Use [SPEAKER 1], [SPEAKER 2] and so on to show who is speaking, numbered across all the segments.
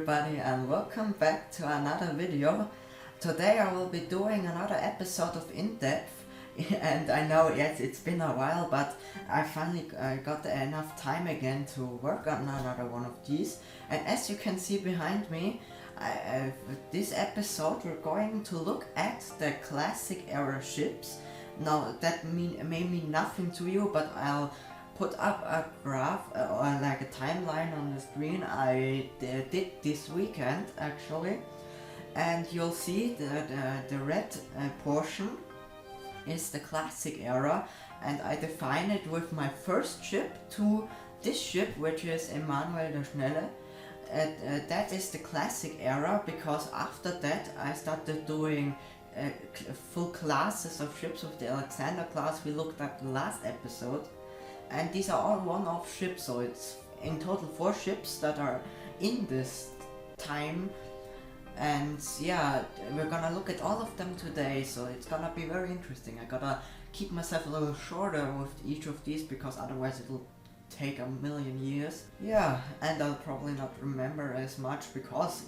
[SPEAKER 1] everybody, and welcome back to another video. Today I will be doing another episode of In Depth, and I know, yes, it's been a while, but I finally got enough time again to work on another one of these. And as you can see behind me, this episode we're going to look at the classic era ships. Now that may mean nothing to you, but I'll put up a graph or like a timeline on the screen I did this weekend actually, and you'll see the red portion is the classic era, and I define it with my first ship to this ship, which is Emmanuel der Schnelle. That is the classic era, because after that I started doing full classes of ships with the Alexander class we looked at the last episode. And these are all one-off ships, so it's in total 4 ships that are in this time. And yeah, we're gonna look at all of them today, so it's gonna be very interesting. I gotta keep myself a little shorter with each of these, because otherwise it'll take a million years. Yeah, and I'll probably not remember as much, because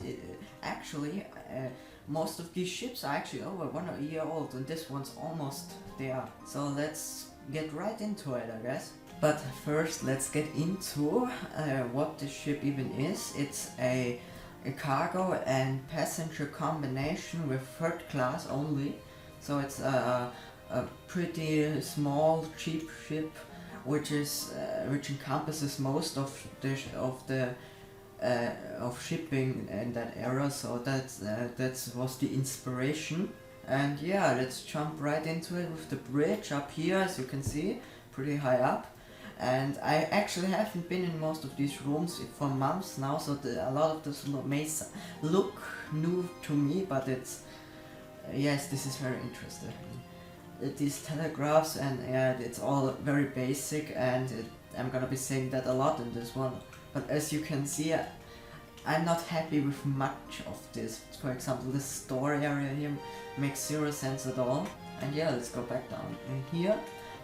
[SPEAKER 1] most of these ships are actually over 1 year old, and this one's almost there. So let's get right into it, I guess. But first, let's get into what the ship even is. It's a cargo and passenger combination with 3rd class only. So it's a pretty small, cheap ship, which encompasses most of shipping in that era. So that was the inspiration. And yeah, let's jump right into it with the bridge up here, as you can see, pretty high up. And I actually haven't been in most of these rooms for months now, so a lot of this may look new to me, but it's, yes, this is very interesting. These telegraphs, and yeah, it's all very basic, and I'm gonna be saying that a lot in this one. But as you can see, I'm not happy with much of this. For example, this store area here makes 0 sense at all. And yeah, let's go back down in here.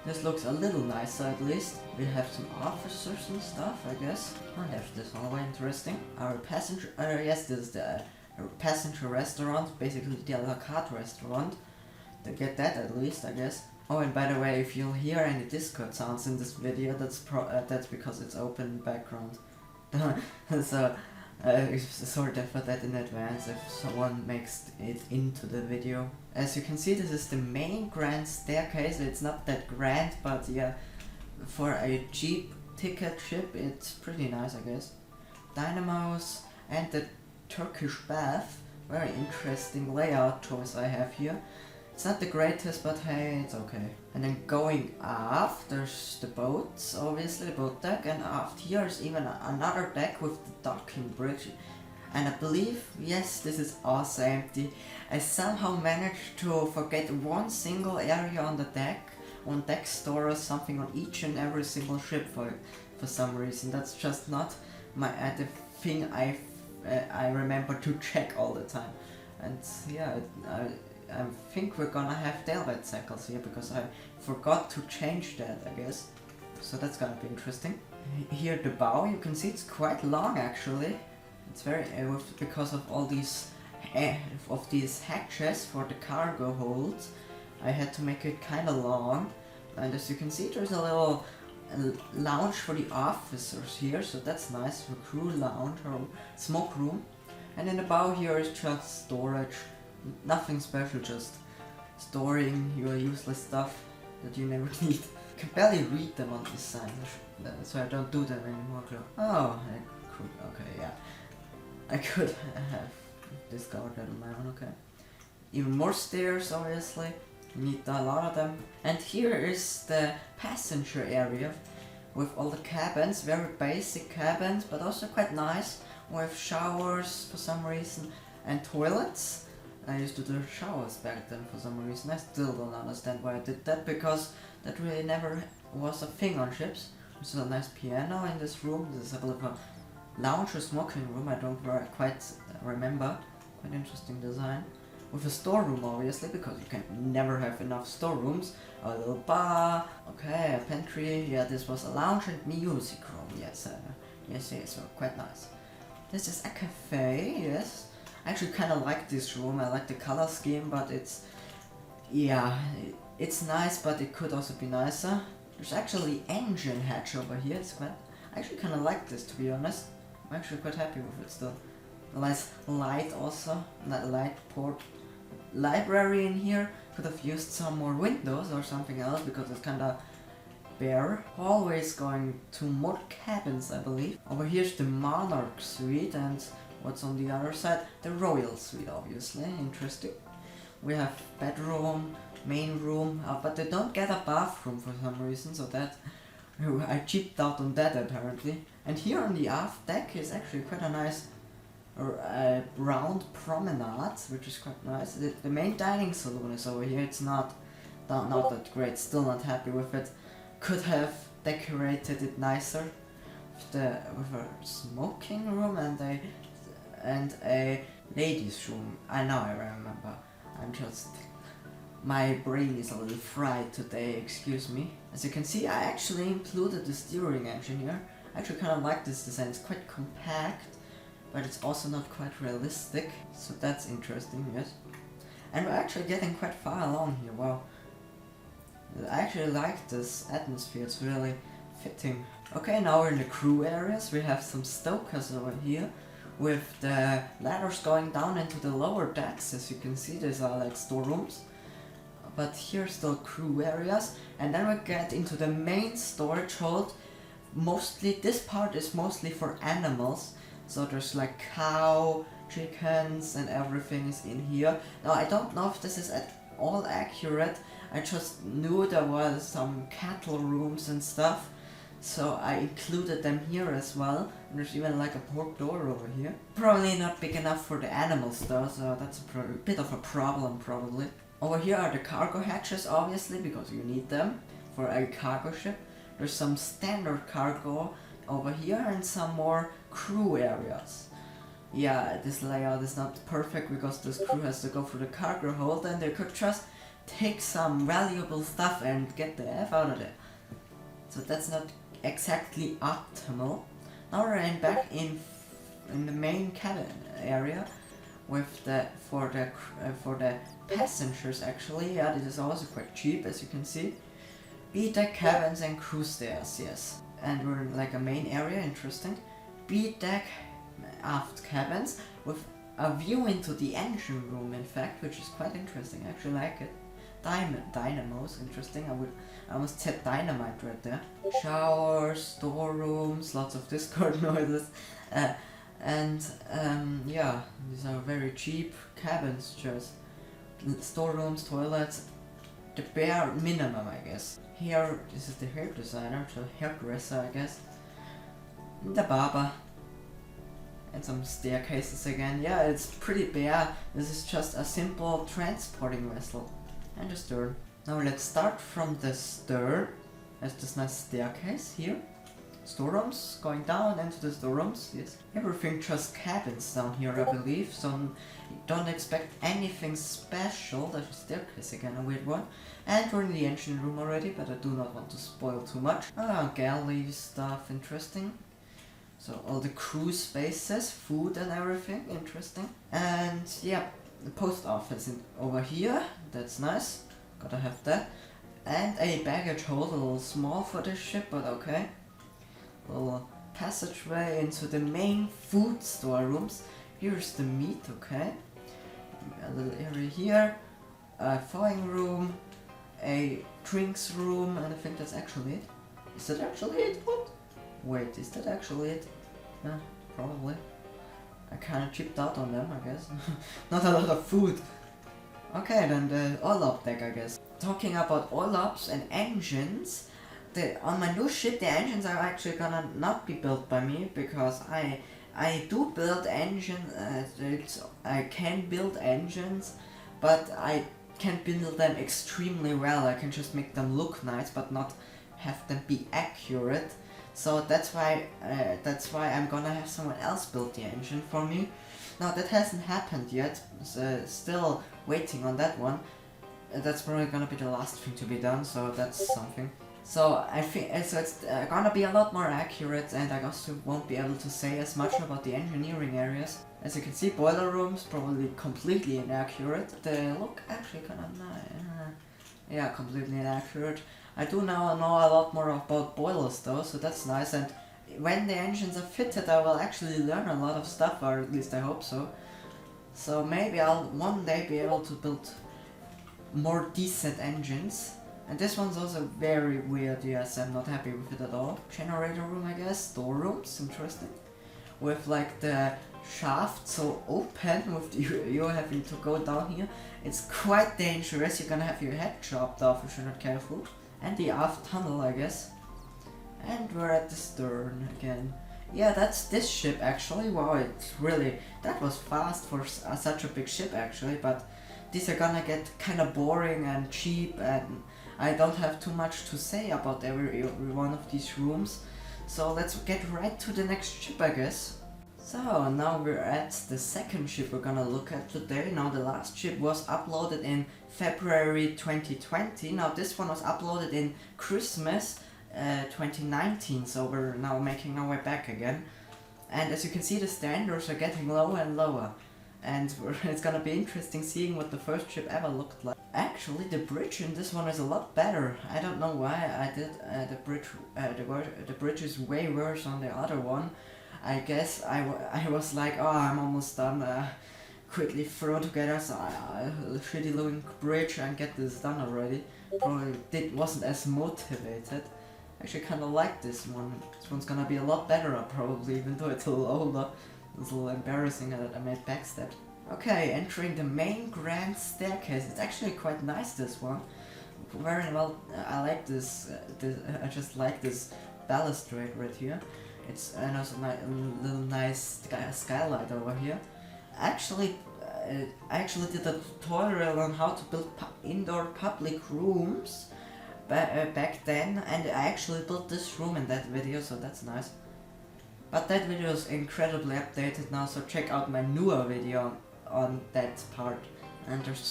[SPEAKER 1] This looks a little nicer at least. We have some officers and stuff, I guess. I have this one, very interesting. Our passenger, yes, this is the passenger restaurant, basically the a la carte restaurant. They get that at least, I guess. Oh, and by the way, if you'll hear any Discord sounds in this video, that's because it's open in background. So, sorry for that in advance if someone makes it into the video. As you can see, this is the main grand staircase. It's not that grand, but yeah, for a cheap ticket ship it's pretty nice, I guess. Dynamos and the Turkish bath. Very interesting layout choice I have here. It's not the greatest, but hey, it's okay. And then going aft, there's the boats, obviously, the boat deck, and aft here is even another deck with the docking bridge. And I believe, yes, this is also empty. I somehow managed to forget one single area on the deck. One deck store or something on each and every single ship for some reason. That's just not the thing I remember to check all the time. And yeah, I think we're gonna have tailbed cycles here, because I forgot to change that, I guess. So that's gonna be interesting. Here the bow, you can see it's quite long actually. It's very because of all these hatches for the cargo holds. I had to make it kind of long, and as you can see, there's a little lounge for the officers here, so that's nice, for crew lounge or smoke room. And in the bow here is just storage. Nothing special, just storing your useless stuff that you never need. I can barely read them on this sign, so I don't do them anymore. Oh, I could, okay, yeah. I could have discovered that on my own, okay. Even more stairs, obviously. You need a lot of them. And here is the passenger area with all the cabins, very basic cabins, but also quite nice, with showers for some reason, and toilets. I used to do showers back then for some reason. I still don't understand why I did that, because that really never was a thing on ships. There's a nice piano in this room. This is a bit of a lounge or smoking room, I don't quite remember. Quite interesting design. With a storeroom, obviously, because you can never have enough storerooms. A little bar, okay, a pantry. Yeah, this was a lounge and music room. Yes, well, quite nice. This is a cafe, yes. I actually kind of like this room. I like the color scheme, but yeah, it's nice, but it could also be nicer. There's actually engine hatch over here. I actually kind of like this, to be honest. I'm actually quite happy with it still. Nice light also, that light port. Library in here. Could have used some more windows or something else because it's kind of bare. Hallways going to more cabins, I believe. Over here's the Monarch Suite, and what's on the other side? The Royal Suite, obviously. Interesting. We have bedroom, main room, but they don't get a bathroom for some reason, so that I cheaped out on that apparently. And here on the aft deck is actually quite a nice round promenade, which is quite nice. The main dining saloon is over here. It's not that great. Still not happy with it. Could have decorated it nicer with a smoking room and a ladies' room. I remember. My brain is a little fried today. Excuse me. As you can see, I actually included the steering engine here. I actually kind of like this design. It's quite compact, but it's also not quite realistic, so that's interesting, yes. And we're actually getting quite far along here. Wow. I actually like this atmosphere, it's really fitting. Okay, now we're in the crew areas. We have some stokers over here with the ladders going down into the lower decks. As you can see, these are like storerooms. But here's still crew areas, and then we get into the main storage hold. This part is mostly for animals. So there's like cow, chickens, and everything is in here. Now I don't know if this is at all accurate. I just knew there was some cattle rooms and stuff, so I included them here as well. And there's even like a port door over here. Probably not big enough for the animals though, so that's a bit of a problem probably. Over here are the cargo hatches, obviously, because you need them for a cargo ship. There's some standard cargo over here and some more crew areas. Yeah, this layout is not perfect because this crew has to go through the cargo hold, and they could just take some valuable stuff and get the F out of it. So that's not exactly optimal. Now we're back in the main cabin area with for the passengers actually. Yeah, this is also quite cheap, as you can see. B-deck cabins and crew stairs, yes. And we're in like a main area, interesting. B-deck aft cabins with a view into the engine room, in fact, which is quite interesting. I actually like it. Dynamos, interesting. I almost said dynamite right there. Showers, storerooms, lots of Discord noises. Yeah, these are very cheap cabins, just storerooms, toilets, the bare minimum, I guess. Here, this is the hair designer, so hairdresser, I guess. The barber. And some staircases again. Yeah, it's pretty bare. This is just a simple transporting vessel. And a stern. Now let's start from the stern. There's this nice staircase here. Storerooms, going down into the storerooms, yes. Everything just cabins down here, I believe, so don't expect anything special. There's a staircase again, a weird one. And we're in the engine room already, but I do not want to spoil too much. Galley stuff, interesting. So all the crew spaces, food and everything, interesting. And yeah, the post office over here, that's nice. Gotta have that. And a baggage hold, a little small for this ship, but okay. Little passageway into the main food storerooms. Here's the meat, okay. A little area here, a thawing room, a drinks room, and I think that's actually it. Is that actually it? What? Wait, is that actually it? Probably. I kinda chipped out on them, I guess. Not a lot of food. Okay, then the oil-up deck, I guess. Talking about oil-ups and engines, on my new ship, the engines are actually gonna not be built by me, because I do build engines. I can build engines, but I can't build them extremely well. I can just make them look nice, but not have them be accurate. So that's why I'm gonna have someone else build the engine for me. Now that hasn't happened yet, so still waiting on that one. That's probably gonna be the last thing to be done, so that's something. So I think so it's gonna be a lot more accurate, and I also won't be able to say as much about the engineering areas. As you can see, boiler rooms probably completely inaccurate. They look actually kind of nice. Yeah, completely inaccurate. I do now know a lot more about boilers though, so that's nice. And when the engines are fitted, I will actually learn a lot of stuff, or at least I hope so. So maybe I'll one day be able to build more decent engines. And this one's also very weird, yes, I'm not happy with it at all. Generator room, I guess, storerooms, interesting. With like the shaft so open, with you having to go down here. It's quite dangerous, you're gonna have your head chopped off if you're not careful. And the aft tunnel, I guess. And we're at the stern again. Yeah, that's this ship actually. Wow, it's really, that was fast for such a big ship actually, but these are gonna get kinda boring and cheap, and I don't have too much to say about every one of these rooms. So let's get right to the next ship, I guess. So now we're at the second ship we're gonna look at today. Now the last ship was uploaded in February 2020. Now this one was uploaded in Christmas 2019, so we're now making our way back again. And as you can see, the standards are getting lower and lower. And it's gonna be interesting seeing what the first ship ever looked like. Actually, the bridge in this one is a lot better. I don't know why I did the bridge is way worse on the other one. I guess I was like, oh, I'm almost done. Quickly throw together a shitty looking bridge and get this done already. Probably wasn't as motivated. Actually, kind of like this one. This one's gonna be a lot better, probably, even though it's a little older. It's a little embarrassing that I made backstab. Okay, entering the main grand staircase. It's actually quite nice, this one. Very well, I like this, I just like this balustrade right here. It's also a little nice skylight over here. Actually, I actually did a tutorial on how to build indoor public rooms back then, and I actually built this room in that video, so that's nice. But that video is incredibly updated now, so check out my newer video on that part. And there's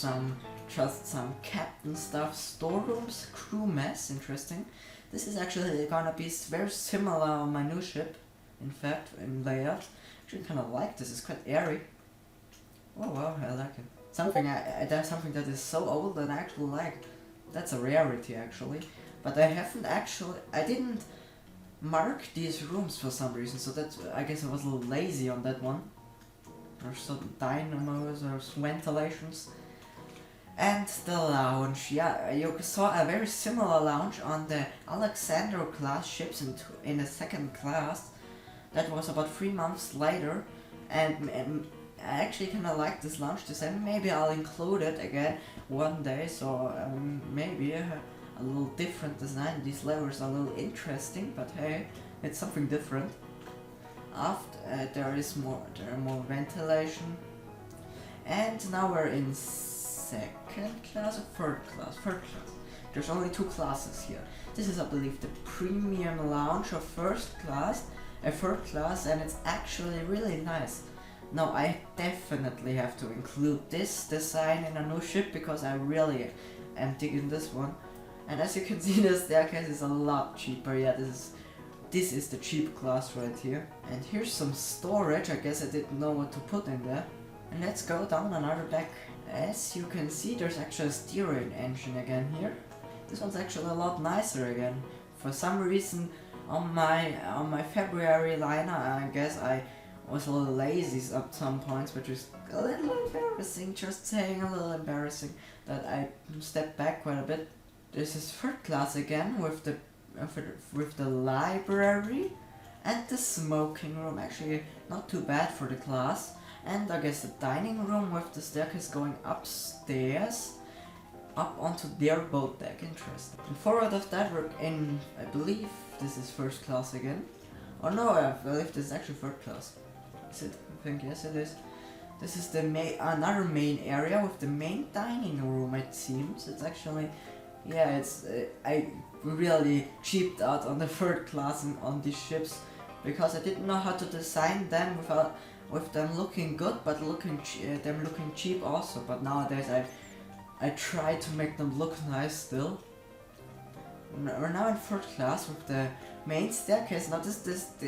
[SPEAKER 1] just some captain stuff, storerooms, crew mess, interesting. This is actually gonna be very similar on my new ship, in fact, in layout. Actually kind of like this, it's quite airy. Oh wow, I like it. There's something that is so old that I actually like. That's a rarity actually. But I didn't mark these rooms for some reason, so that's, I guess I was a little lazy on that one. There's some dynamos or ventilations. And the lounge, yeah, you saw a very similar lounge on the Alexander class ships in the second class. That was about 3 months later, and I actually kind of like this lounge design. Maybe I'll include it again one day, so maybe a little different design. These levers are a little interesting, but hey, it's something different. After there are more ventilation, and now we're in second class or third class? Third class. There's only 2 classes here. This is, I believe, the premium lounge of first class, third class, and it's actually really nice. Now I definitely have to include this design in a new ship because I really am digging this one. And as you can see, the staircase is a lot cheaper. Yeah, this is the cheap class right here. And here's some storage. I guess I didn't know what to put in there. And let's go down another deck. As you can see, there's actually a steering engine again here. This one's actually a lot nicer again. For some reason, on my February liner, I guess I was a little lazy at some points, which is a little embarrassing. Just saying, a little embarrassing that I stepped back quite a bit. This is third class again with the library and the smoking room. Actually, not too bad for the class. And I guess the dining room with the staircase going upstairs up onto their boat deck. Interesting. And forward of that we're in, I believe this is first class again. Or no, I believe this is actually third class. Is it? I think yes it is. This is the another main area with the main dining room, it seems. It's actually, yeah, it's I really cheaped out on the third class on these ships because I didn't know how to design them with them looking good, but them looking cheap also. But nowadays I try to make them look nice still. We're now in third class with the main staircase. Now this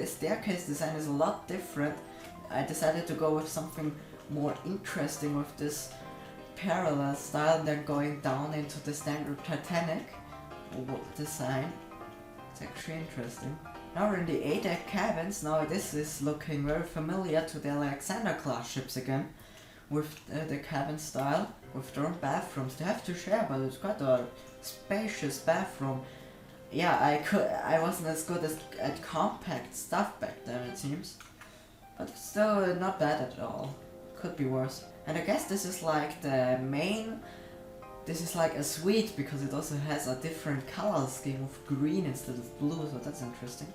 [SPEAKER 1] staircase design is a lot different. I decided to go with something more interesting with this parallel style than going down into the standard Titanic design. It's actually interesting. Now we're in the A-deck cabins. Now this is looking very familiar to the Alexander class ships again, with the cabin style, with their own bathrooms. They have to share, but it's quite a spacious bathroom. Yeah, I wasn't as good at compact stuff back then, it seems, but it's still not bad at all. Could be worse. And I guess this is like the main. This is like a suite because it also has a different color scheme of green instead of blue, so that's interesting.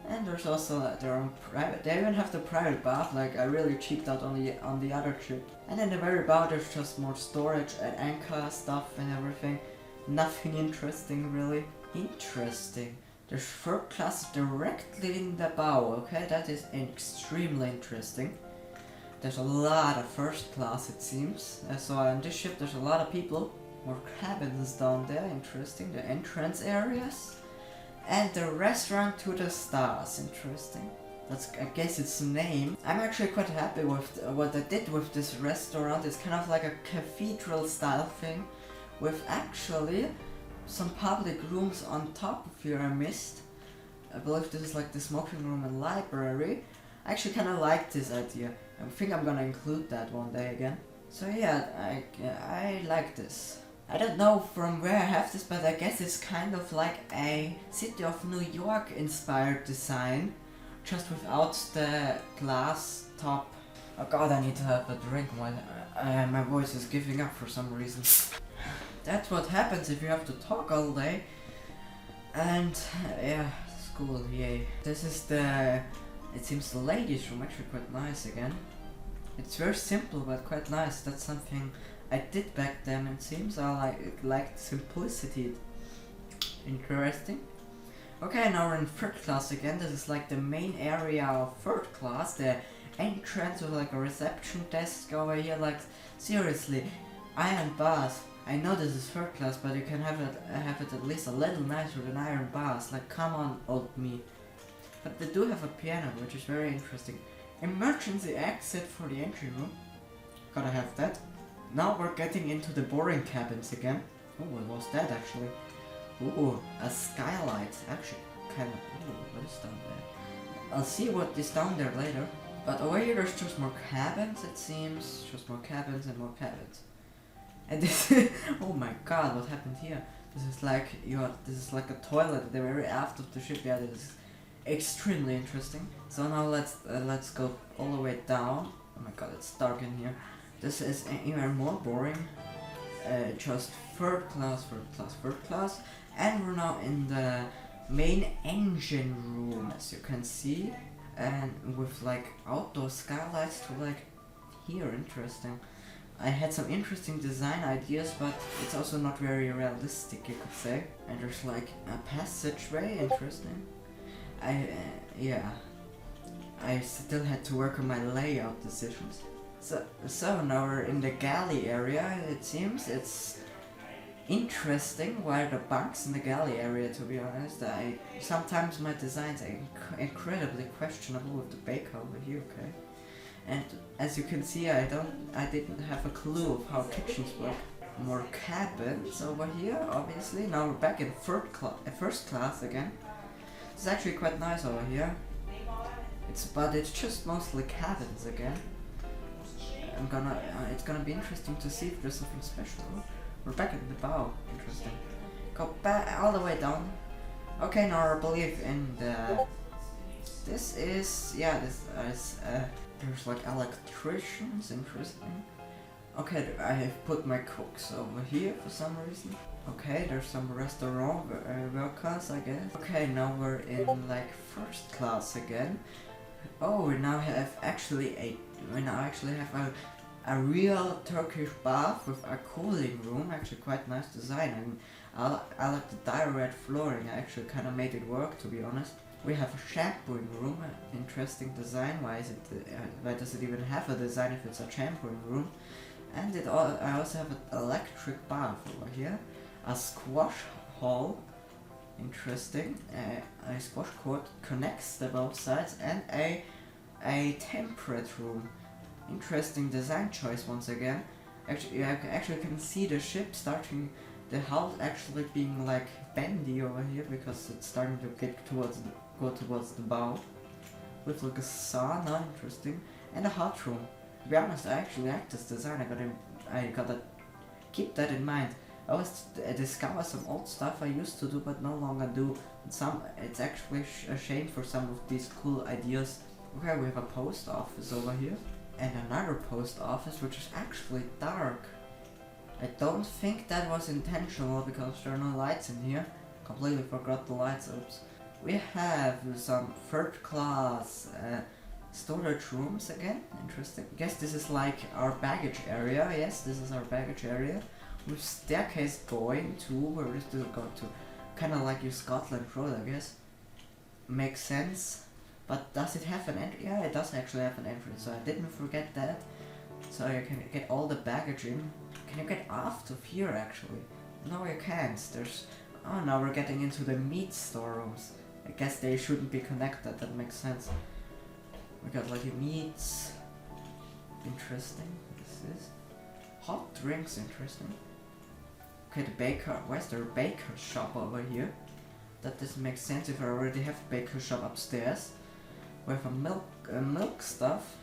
[SPEAKER 1] And there's also their own private. They even have the private bath. Like I really cheaped out on the other ship. And in the very bottom there's just more storage and anchor stuff and everything. Nothing interesting really. Interesting. There's third class directly in the bow. Okay, that is extremely interesting. There's a lot of first class, it seems. So on this ship there's a lot of people. More cabins down there. Interesting. The entrance areas. And the restaurant to the stars, interesting. That's, I guess, its name. I'm actually quite happy with what I did with this restaurant. It's kind of like a cathedral style thing, with actually some public rooms on top of here I missed. I believe this is like the smoking room and library. I actually kind of like this idea. I think I'm gonna include that one day again. So yeah, I like this. I don't know from where I have this, but I guess it's kind of like a City of New York inspired design, just without the glass top. Oh god, I need to have a drink while my voice is giving up for some reason. That's what happens if you have to talk all day. And yeah, school, yay. This is the, it seems the ladies' room, actually quite nice again. It's very simple but quite nice. That's something I did back then, it seems. I liked simplicity. Interesting. Okay, now we're in third class again. This is like the main area of third class. The entrance with like a reception desk over here. Like seriously, iron bars. I know this is third class, but you can have it at least a little nicer than iron bars. Like come on, old me. But they do have a piano, which is very interesting. Emergency exit for the entry room. Gotta have that. Now we're getting into the boring cabins again. Oh, what was that actually? Ooh, a skylight. Actually, kind of. Ooh, what is down there? I'll see what is down there later. But over here there's just more cabins, it seems. Just more cabins and more cabins. And this, oh my god, what happened here? This is like this is like a toilet at the very aft of the ship. Yeah, this is extremely interesting. So now let's go all the way down. Oh my god, it's dark in here. This is even more boring. Just third class, and we're now in the main engine room, as you can see, and with like outdoor skylights to like here. Interesting. I had some interesting design ideas, but it's also not very realistic, you could say. And there's like a passageway. Interesting. Yeah. I still had to work on my layout decisions. So now we're in the galley area, it seems. It's interesting. Why are the bunks in the galley area, to be honest? Sometimes my designs are incredibly questionable with the baker over here, okay? And as you can see, I didn't have a clue of how kitchens work. More cabins over here, obviously. Now we're back in first class again. It's actually quite nice over here. But it's just mostly cabins again. It's gonna be interesting to see if there's something special. We're back at the bow. Interesting. Go back all the way down. Okay, now I believe in the. This is there's like electricians. Interesting. Okay, I have put my cooks over here for some reason. Okay, there's some restaurant workers, I guess. Okay, now we're in like first class again. Oh, we now actually have a real Turkish bath with a cooling room. Actually quite nice design. I mean, I like the direct flooring. I actually kind of made it work, to be honest. We have a shampooing room. Interesting design. Why does it even have a design if it's a shampooing room? And I also have an electric bath over here. A squash hall. Interesting. A squash court connects the both sides, and a temperate room. Interesting design choice once again. Actually, I actually can see the ship starting, the hull actually being like bendy over here because it's starting to go towards the bow. With like a sauna, interesting, and a hot room. To be honest, I actually like this design. I gotta keep that in mind. I always discover some old stuff I used to do but no longer do. It's actually a shame for some of these cool ideas. Okay, we have a post office over here. And another post office which is actually dark. I don't think that was intentional because there are no lights in here. Completely forgot the lights, oops. We have some third class storage rooms again, interesting. I guess this is like our baggage area, yes, this is our baggage area. With staircase going to, where does this go to? Kinda like your Scotland Road, I guess. Makes sense. But does it have an entrance? Yeah, it does actually have an entrance, so I didn't forget that. So you can get all the baggage in. Can you get out of here actually? No, you can't. Oh, now we're getting into the meat storerooms. I guess they shouldn't be connected, that makes sense. We got like meats. Interesting. This is hot drinks, interesting. Okay, the baker. Where's the baker shop over here? That doesn't make sense if I already have a baker shop upstairs. We have a milk stuff.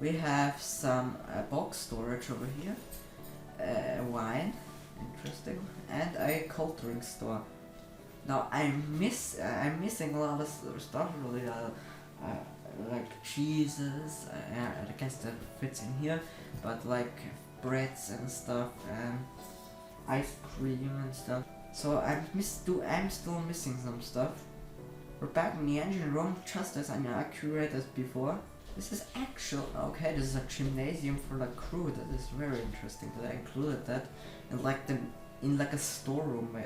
[SPEAKER 1] We have some box storage over here. Wine, interesting, and a cold drink store. Now I'm missing a lot of stuff really. Like cheeses. I guess that fits in here, but like breads and stuff and ice cream and stuff. So I'm still missing some stuff. We're back in the engine room, just as inaccurate as before. This is actual. Okay, this is a gymnasium for the crew. That is very interesting that I included that in like a storeroom.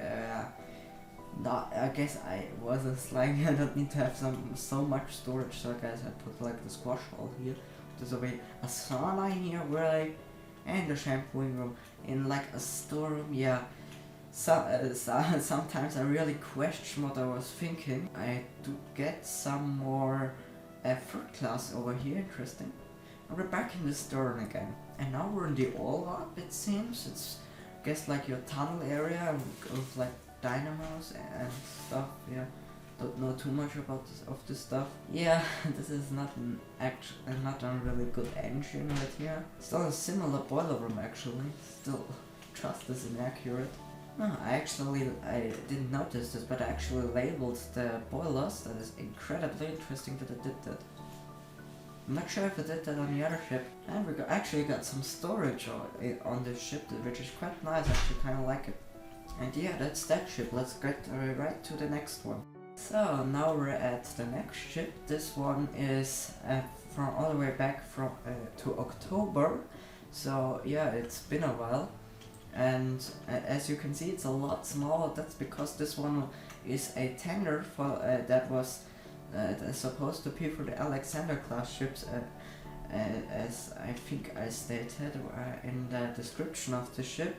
[SPEAKER 1] No, I guess I wasn't slang. I don't need to have so much storage. So guys, I put like the squash hall here. There's a sauna in here, really, and a shampooing room in like a storeroom. Yeah. Sometimes I really question what I was thinking. I do get some more third class over here, interesting. And we're back in the store again. And now we're in the all up, it seems. It's, I guess, like your tunnel area of like dynamos and stuff, yeah. Don't know too much about this stuff. Yeah, this is not a really good engine right here. Still a similar boiler room actually. Still just as inaccurate. No, I didn't notice this, but I actually labeled the boilers. That is incredibly interesting that I did that. I'm not sure if I did that on the other ship. And we actually got some storage on this ship, which is quite nice. I actually kind of like it. And yeah, that's that ship. Let's get right to the next one. So now we're at the next ship. This one is from all the way back to October. So yeah, it's been a while. And as you can see, it's a lot smaller. That's because this one is a tender for that was supposed to be for the Alexander class ships, as I think I stated in the description of the ship.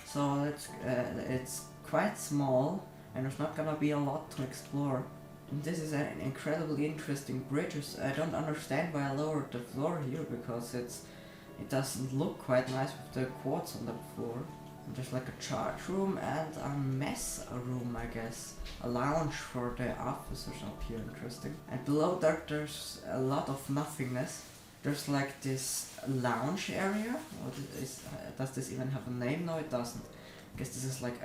[SPEAKER 1] So it's quite small, and there's not gonna be a lot to explore. And this is an incredibly interesting bridge. I don't understand why I lowered the floor here, because it doesn't look quite nice with the quartz on the floor. And there's like a charge room and a mess room, I guess. A lounge for the officers up here, interesting. And below that there's a lot of nothingness. There's like this lounge area. Does this even have a name? No, it doesn't. I guess this is like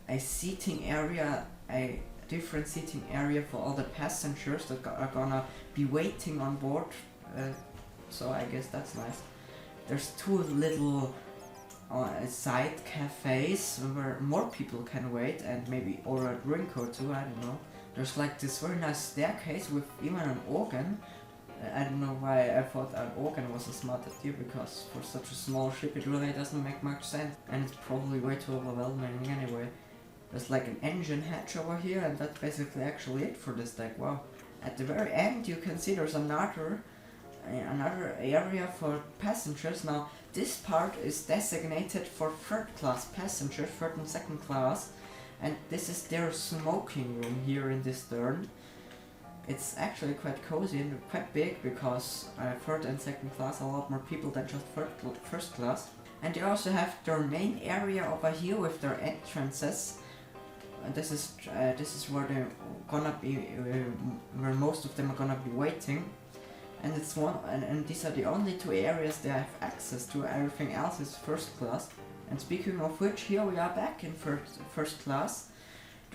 [SPEAKER 1] a seating area, a different seating area for all the passengers that are gonna be waiting on board. So I guess that's nice. There's two little side cafes where more people can wait and maybe order a drink or two, I don't know. There's like this very nice staircase with even an organ. I don't know why I thought an organ was a smart idea, because for such a small ship it really doesn't make much sense, and it's probably way too overwhelming anyway. There's like an engine hatch over here, and that's basically actually it for this deck. Wow. At the very end you can see there's another area for passengers. Now this part is designated for third class passengers, third and second class, And this is their smoking room here in this stern. It's actually quite cozy and quite big because third and second class are a lot more people than just first class. And they also have their main area over here with their entrances. And this is where they're gonna be, where most of them are gonna be waiting. And it's and these are the only two areas they have access to. Everything else is first class. And speaking of which, here we are back in first class.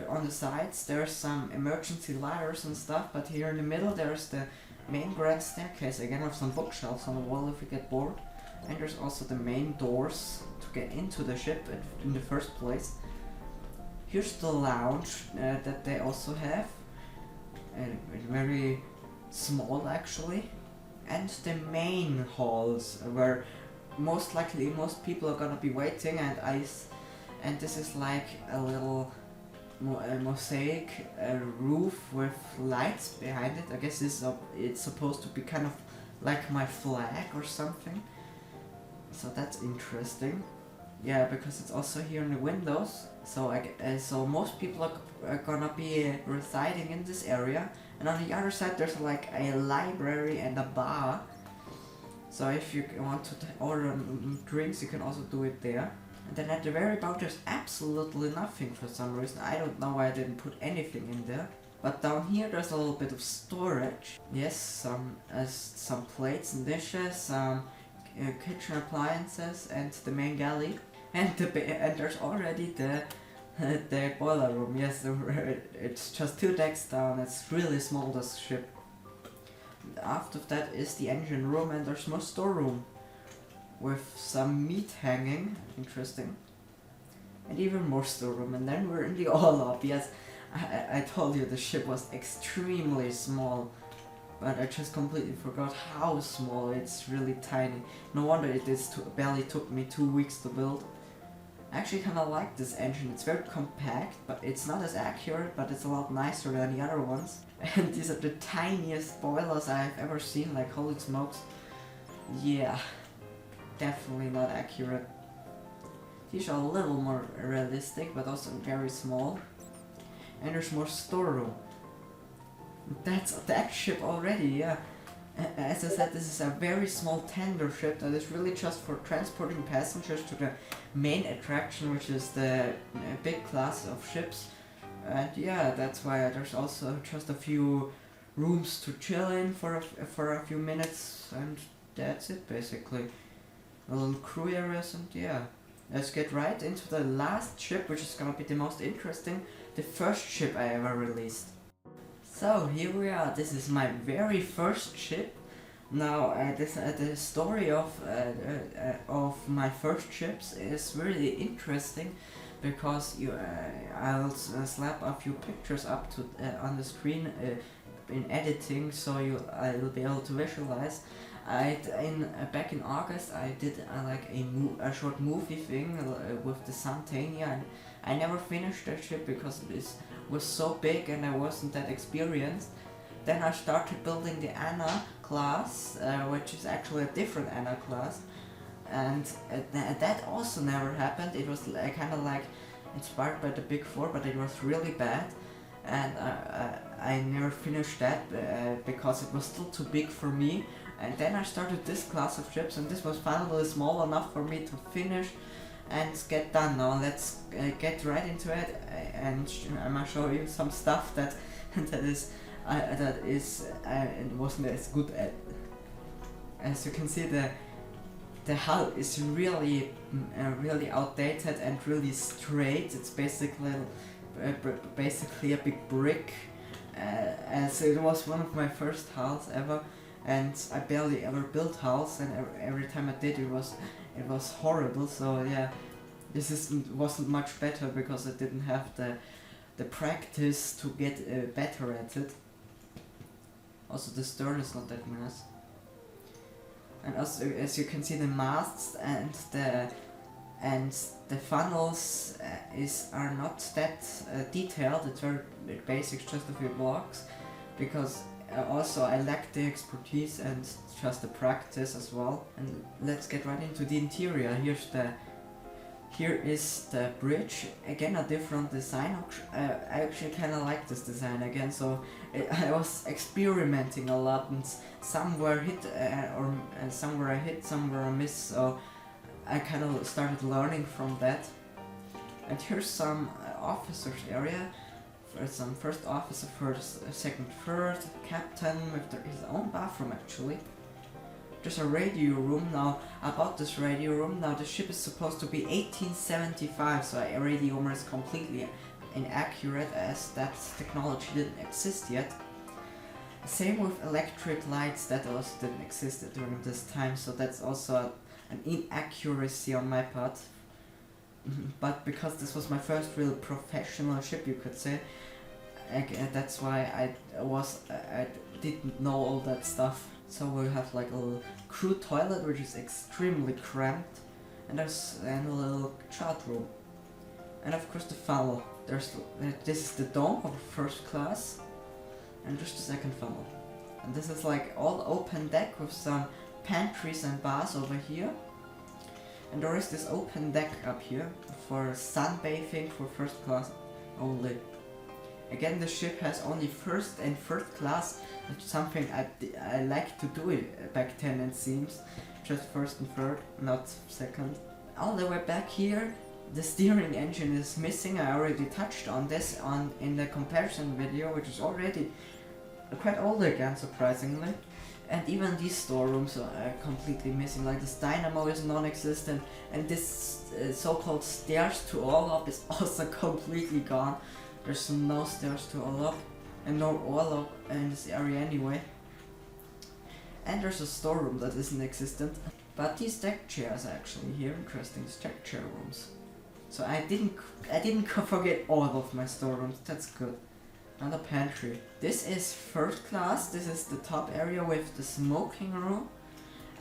[SPEAKER 1] On the sides there's some emergency ladders and stuff, but here in the middle there's the main grand staircase again with some bookshelves on the wall if we get bored. And there's also the main doors to get into the ship in the first place. Here's the lounge that they also have, very small actually. And the main halls where most likely most people are gonna be waiting, and this is like a little mosaic roof with lights behind it. I guess it's supposed to be kind of like my flag or something. So that's interesting. Yeah, because it's also here in the windows. So so most people are gonna be residing in this area. And on the other side there's like a library and a bar. So if you want to order drinks, you can also do it there. And then at the very bottom there's absolutely nothing for some reason. I don't know why I didn't put anything in there. But down here there's a little bit of storage. Yes, some plates and dishes, some kitchen appliances, and the main galley. And there's already the boiler room. Yes, it's just 2 decks down. It's really small, this ship. And after that is the engine room, and there's more storeroom with some meat hanging. Interesting. And even more storeroom. And then we're in the all-up. Yes, I told you the ship was extremely small, but I just completely forgot how small. It's really tiny. No wonder barely took me 2 weeks to build. I actually kinda like this engine. It's very compact, but it's not as accurate, but it's a lot nicer than the other ones. And these are the tiniest boilers I've ever seen, like holy smokes. Yeah, definitely not accurate. These are a little more realistic, but also very small. And there's more storeroom. That's that ship already, yeah. As I said, this is a very small tender ship that is really just for transporting passengers to the main attraction, which is the big class of ships. And yeah, that's why there's also just a few rooms to chill in for a few minutes, and that's it basically. A little crew areas, and yeah. Let's get right into the last ship, which is gonna be the most interesting, the first ship I ever released. So here we are. This is my very first ship. Now the story of my first ships is really interesting, because I'll slap a few pictures up to on the screen in editing, so I'll be able to visualize. Back in August I did like a short movie thing with the Santania, and I never finished that ship because it was so big and I wasn't that experienced. Then I started building the Anna class, which is actually a different Anna class, and that also never happened. It was kind of like inspired by the Big Four, but it was really bad, and I never finished that because it was still too big for me. And then I started this class of ships, and this was finally small enough for me to finish and get done. Now let's get right into it, and I'm gonna show you some stuff that wasn't as good at. As you can see, the hull is really outdated and really straight. It's basically a big brick, as it was one of my first hulls ever. And I barely ever built hulls, and every time I did it was horrible. So yeah, wasn't much better because I didn't have the practice to get better at it. Also the stern is not that nice. And also, as you can see, the masts and the funnels are not that detailed. It's very basic, just a few blocks, because also I lack the expertise and just the practice as well. And let's get right into the interior. Here's Here is the bridge, again a different design. I actually kind of like this design again, so I was experimenting a lot, and somewhere hit somewhere I hit, somewhere I miss, so I kind of started learning from that. And here's some officers area, for some first officer, first, second, third, captain with his own bathroom actually. There's a radio room. Now, about this radio room, now the ship is supposed to be 1875, so a radio room is completely inaccurate as that technology didn't exist yet. Same with electric lights, that also didn't exist during this time, so that's also an inaccuracy on my part. But because this was my first real professional ship, you could say, that's why I didn't know all that stuff. So we have like a little crew toilet, which is extremely cramped, and there's a little chart room, and of course the funnel. This is the dome of first class, and just the second funnel. And this is like all open deck with some pantries and bars over here. And there is this open deck up here for sunbathing for first class only. Again, the ship has only first and third class, which is something I like to do it back then, it seems. Just first and third, not second. All the way back here, the steering engine is missing. I already touched on this in the comparison video, which is already quite old again, surprisingly. And even these storerooms are completely missing, like this dynamo is non-existent, and this so-called stairs to Orlop is also completely gone. There's no stairs to Orlop, and no Orlop in this area anyway. And there's a storeroom that isn't existent. But these deck chairs are actually here, interesting, deck chair rooms. So I didn't forget all of my storerooms, that's good. And a pantry. This is first class. This is the top area with the smoking room,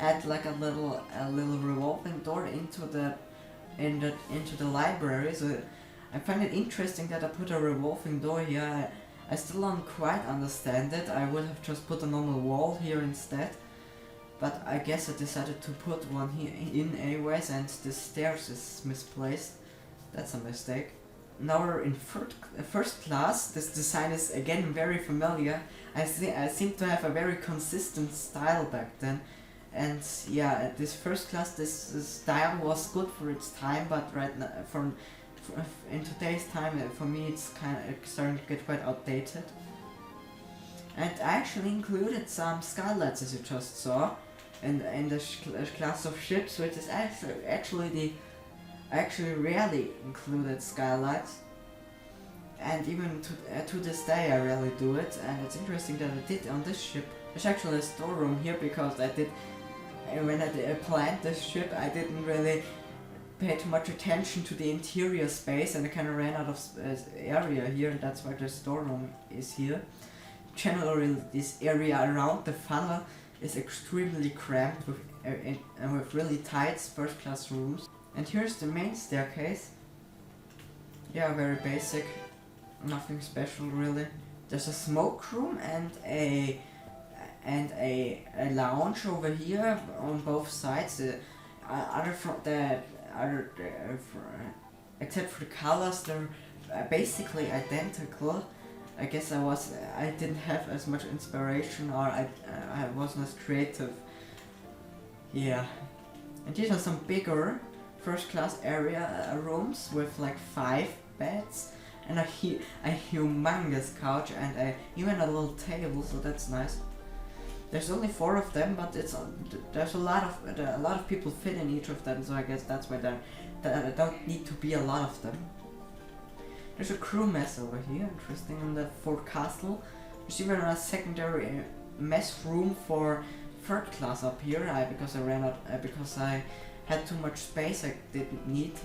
[SPEAKER 1] and like a little revolving door into the library. So I find it interesting that I put a revolving door here. I still don't quite understand it. I would have just put a normal wall here instead, but I guess I decided to put one here in anyways, and the stairs is misplaced. That's a mistake. Now we're in first class. This design is again very familiar. I seem to have a very consistent style back then, and yeah, this first class, this style was good for its time, but right now, in today's time, for me it's kind of starting to get quite outdated. And I actually included some skylights, as you just saw, in the class of ships, which is actually I actually rarely included skylights, and even to this day I rarely do it. And it's interesting that I did on this ship. There's actually a storeroom here because when I planned this ship, I didn't really pay too much attention to the interior space, and I kind of ran out of area here, and that's why the storeroom is here. Generally, this area around the funnel is extremely cramped with really tight first class rooms. And here's the main staircase. Yeah, very basic, nothing special really. There's a smoke room and a lounge over here on both sides. Except for the colors, they're basically identical. I guess I didn't have as much inspiration, or I wasn't as creative. Yeah, and these are some bigger first class area rooms with like 5 beds and a humongous couch and even a little table, so that's nice. There's only 4 of them, but there's a lot of people fit in each of them, so I guess that's why there don't need to be a lot of them. There's a crew mess over here, interesting, in the forecastle. There's even a secondary mess room for third class up here, because I had too much space I didn't need.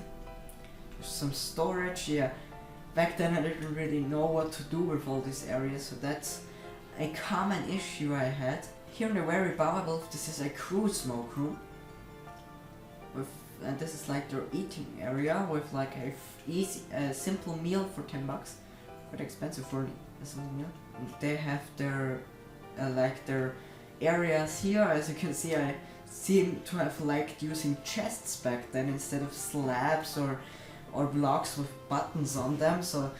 [SPEAKER 1] There's some storage, yeah. Back then I didn't really know what to do with all these areas, so that's a common issue I had. Here in the very bottom, this is a crew smoke room. And this is like their eating area with like a simple meal for $10. Quite expensive for a simple meal. And they have their areas here. As you can see, I seem to have liked using chests back then instead of slabs or blocks with buttons on them. So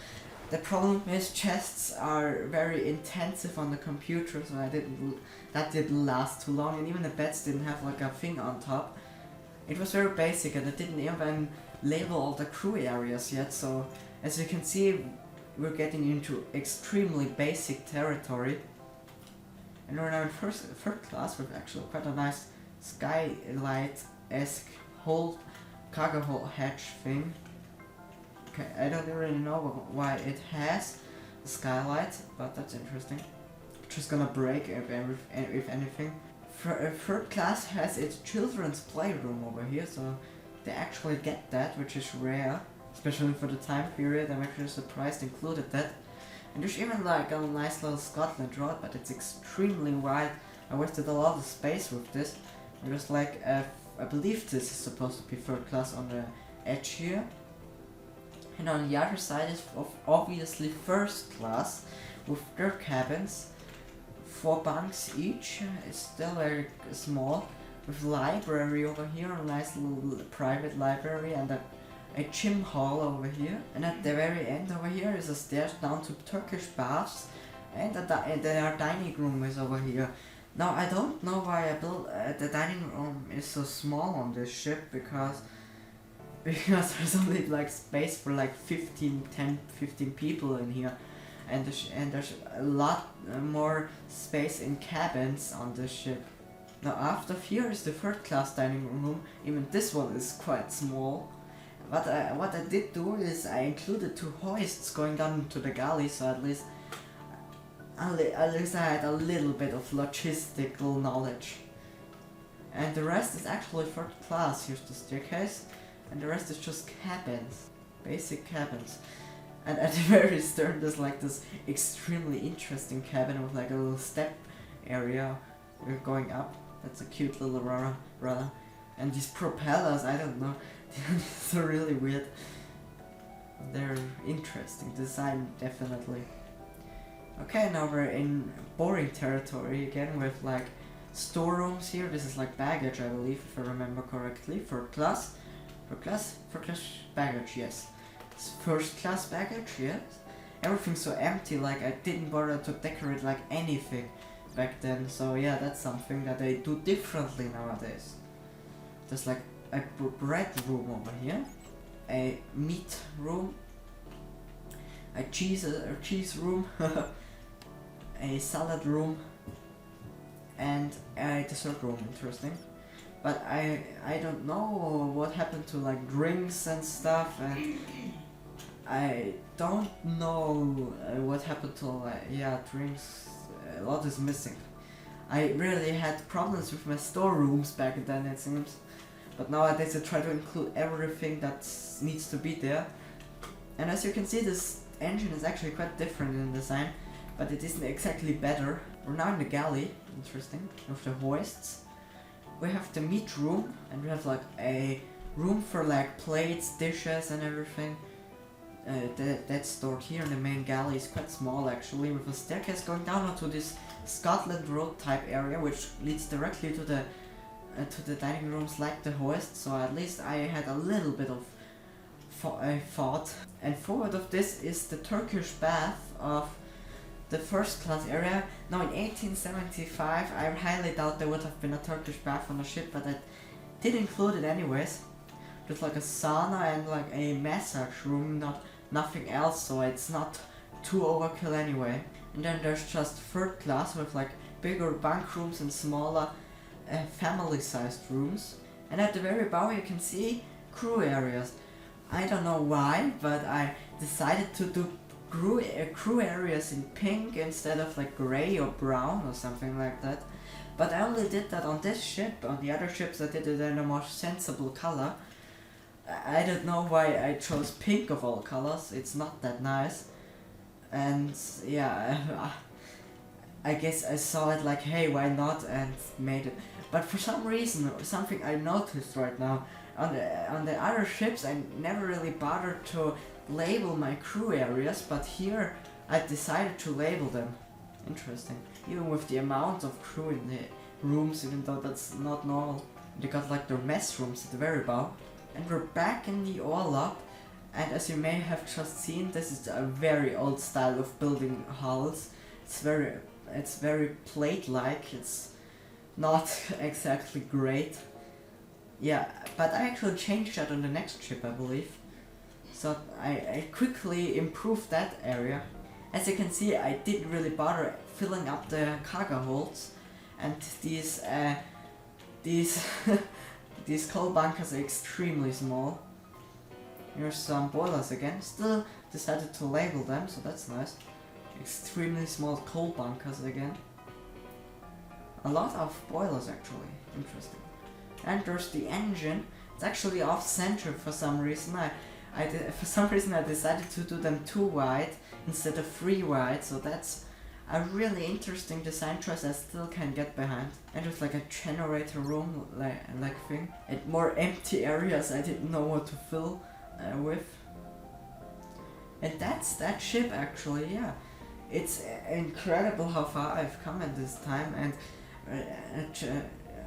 [SPEAKER 1] the problem is chests are very intensive on the computer, so that didn't last too long, and even the beds didn't have like a thing on top. It was very basic, and it didn't even label all the crew areas yet, so as you can see, we're getting into extremely basic territory. And we're now in third class with actually quite a nice skylight-esque cargo hold hatch thing. Okay, I don't really know why it has a skylight, but that's interesting. Just gonna break if anything. Third class has its children's playroom over here, so they actually get that, which is rare, especially for the time period. I'm actually surprised included that. And there's even like a nice little Scotland road, but it's extremely wide. I wasted a lot of space with this. There's like, I believe this is supposed to be third class on the edge here. And on the other side is obviously first class with their cabins. 4 bunks each, it's still very small. With library over here, a nice little private library, and a gym hall over here. And at the very end over here is a stairs down to Turkish baths, and their dining room is over here. Now I don't know why I built the dining room is so small on this ship, because there's only like space for like 15 people in here, and there's a lot more space in cabins on this ship. Now after here is the third class dining room. Even this one is quite small. But what I did do is I included 2 hoists going down to the galley, so at least I had a little bit of logistical knowledge. And the rest is actually third class. Here's the staircase, and the rest is just cabins, basic cabins. And at the very stern there's like this extremely interesting cabin with like a little step area going up. That's a cute little rudder. And these propellers, I don't know, they're really weird. They're interesting design, definitely. Okay, now we're in boring territory again with like storerooms here. This is like baggage, I believe, if I remember correctly. Third class baggage, yes. First class baggage, yes. Everything's so empty, like I didn't bother to decorate like anything back then. So yeah, that's something that they do differently nowadays. There's like a bread room over here, a meat room, a cheese room, a salad room, and a dessert room. Interesting. But I don't know what happened to like drinks and stuff, and I don't know what happened to drinks. A lot is missing. I really had problems with my storerooms back then, it seems. But nowadays I try to include everything that needs to be there. And as you can see, this engine is actually quite different in design, but it isn't exactly better. We're now in the galley, interesting, with the hoists. We have the meat room, and we have like a room for like plates, dishes and everything. That's stored here in the main galley. Is quite small actually, with a staircase going down onto this Scotland Road type area, which leads directly to the dining rooms like the hoist. So at least I had a little bit of thought. And forward of this is the Turkish bath of the first class area. Now in 1875 I highly doubt there would have been a Turkish bath on the ship, but I did include it anyways. There's like a sauna and like a massage room, nothing else, so it's not too overkill anyway. And then there's just third class with like bigger bunk rooms and smaller family-sized rooms. And at the very bottom you can see crew areas. I don't know why, but I decided to do crew areas in pink instead of like grey or brown or something like that. But I only did that on this ship. On the other ships I did it in a more sensible color. I don't know why I chose pink of all colors. It's not that nice. And yeah, I guess I saw it like, hey, why not, and made it. But for some reason, something I noticed right now, on the other ships I never really bothered to label my crew areas, but here I decided to label them. Interesting. Even with the amount of crew in rooms, even though that's not normal. They got like their mess rooms at the very bottom. And we're back in the Orlop, and as you may have just seen, this is a very old style of building halls. It's very plate-like. It's not exactly great. Yeah, but I actually changed that on the next ship, I believe. So I quickly improved that area. As you can see, I didn't really bother filling up the cargo holds, and these these coal bunkers are extremely small. Here's some boilers again. Still decided to label them, so that's nice. Extremely small coal bunkers again. A lot of boilers actually. Interesting. And there's the engine. It's actually off center for some reason. For some reason I decided to do them 2 wide instead of 3 wide, so that's a really interesting design choice I still can get behind. And there's like a generator room like thing. And more empty areas I didn't know what to fill with. And that's that ship actually, yeah. It's incredible how far I've come in this time, and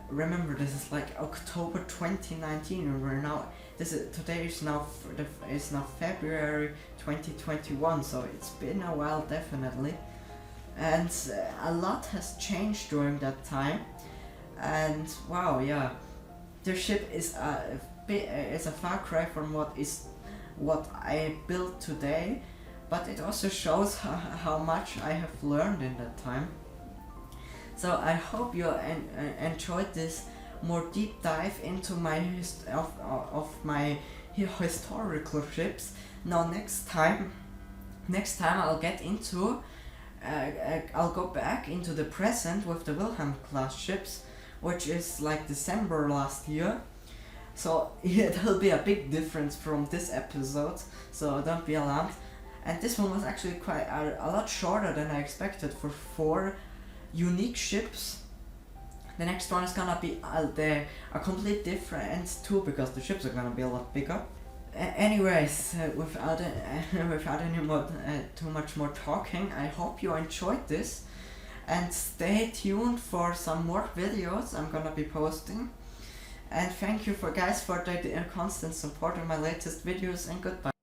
[SPEAKER 1] remember this is like October 2019 and we're now, today is now February 2021, so it's been a while definitely. And a lot has changed during that time, and wow, yeah, the ship is a far cry from what I built today, but it also shows how much I have learned in that time. So I hope you enjoyed this more deep dive into my my historical ships. Now next time I'll get into I'll go back into the present with the Wilhelm class ships, which is like December last year. So yeah, there'll be a big difference from this episode, so don't be alarmed. And this one was actually quite a lot shorter than I expected for 4 unique ships. The next one is gonna be a complete different too, because the ships are gonna be a lot bigger. Anyways, without any more too much more talking, I hope you enjoyed this, and stay tuned for some more videos I'm gonna be posting. And thank you guys for the constant support of my latest videos, and goodbye.